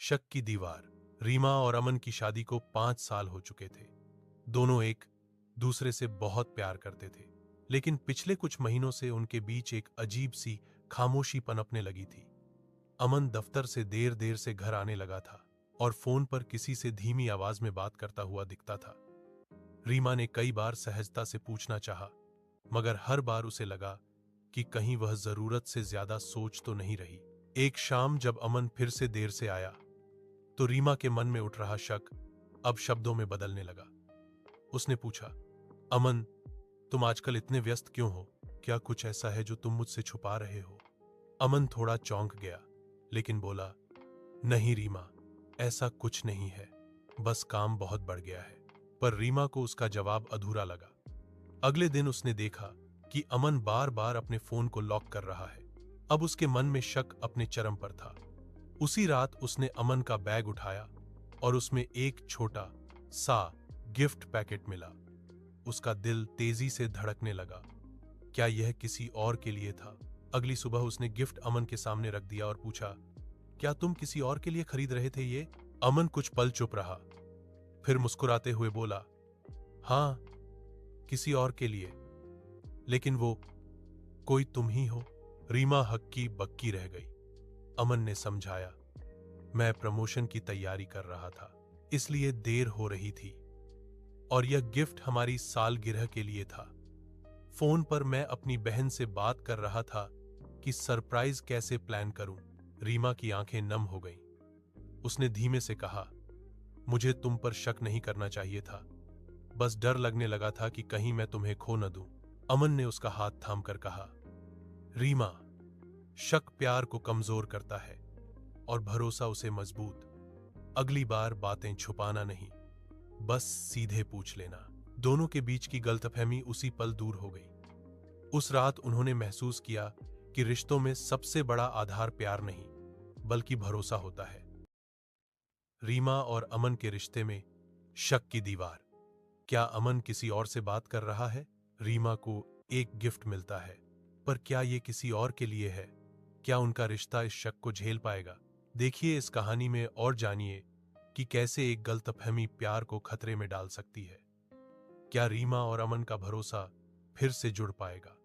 शक की दीवार। रीमा और अमन की शादी को 5 साल हो चुके थे। दोनों एक दूसरे से बहुत प्यार करते थे, लेकिन पिछले कुछ महीनों से उनके बीच एक अजीब सी खामोशी पनपने लगी थी। अमन दफ्तर से देर देर से घर आने लगा था और फोन पर किसी से धीमी आवाज में बात करता हुआ दिखता था। रीमा ने कई बार सहजता से पूछना चाहा, मगर हर बार उसे लगा कि कहीं वह जरूरत से ज्यादा सोच तो नहीं रही। एक शाम जब अमन फिर से देर से आया तो रीमा के मन में उठ रहा शक अब शब्दों में बदलने लगा। उसने पूछा, अमन, तुम आजकल इतने व्यस्त क्यों हो? क्या कुछ ऐसा है जो तुम मुझसे छुपा रहे हो? अमन थोड़ा चौंक गया, लेकिन बोला, नहीं रीमा, ऐसा कुछ नहीं है, बस काम बहुत बढ़ गया है। पर रीमा को उसका जवाब अधूरा लगा। अगले दिन उसने देखा कि अमन बार बार अपने फोन को लॉक कर रहा है। अब उसके मन में शक अपने चरम पर था। उसी रात उसने अमन का बैग उठाया और उसमें एक छोटा सा गिफ्ट पैकेट मिला। उसका दिल तेजी से धड़कने लगा। क्या यह किसी और के लिए था? अगली सुबह उसने गिफ्ट अमन के सामने रख दिया और पूछा, क्या तुम किसी और के लिए खरीद रहे थे ये? अमन कुछ पल चुप रहा, फिर मुस्कुराते हुए बोला, हाँ, किसी और के लिए, लेकिन वो कोई तुम ही हो। रीमा हक्की बक्की रह गई। अमन ने समझाया, मैं प्रमोशन की तैयारी कर रहा था, इसलिए देर हो रही थी, और यह गिफ्ट हमारी सालगिरह के लिए था। फोन पर मैं अपनी बहन से बात कर रहा था कि सरप्राइज कैसे प्लान करूं। रीमा की आंखें नम हो गईं। उसने धीमे से कहा, मुझे तुम पर शक नहीं करना चाहिए था, बस डर लगने लगा था कि कहीं मैं तुम्हें खो न दूं। अमन ने उसका हाथ थामकर कहा, रीमा, शक प्यार को कमजोर करता है और भरोसा उसे मजबूत। अगली बार बातें छुपाना नहीं, बस सीधे पूछ लेना। दोनों के बीच की गलतफहमी उसी पल दूर हो गई। उस रात उन्होंने महसूस किया कि रिश्तों में सबसे बड़ा आधार प्यार नहीं, बल्कि भरोसा होता है। रीमा और अमन के रिश्ते में शक की दीवार। क्या अमन किसी और से बात कर रहा है? रीमा को एक गिफ्ट मिलता है, पर क्या ये किसी और के लिए है? क्या उनका रिश्ता इस शक को झेल पाएगा? देखिए इस कहानी में और जानिए कि कैसे एक गलतफहमी प्यार को खतरे में डाल सकती है। क्या रीमा और अमन का भरोसा फिर से जुड़ पाएगा?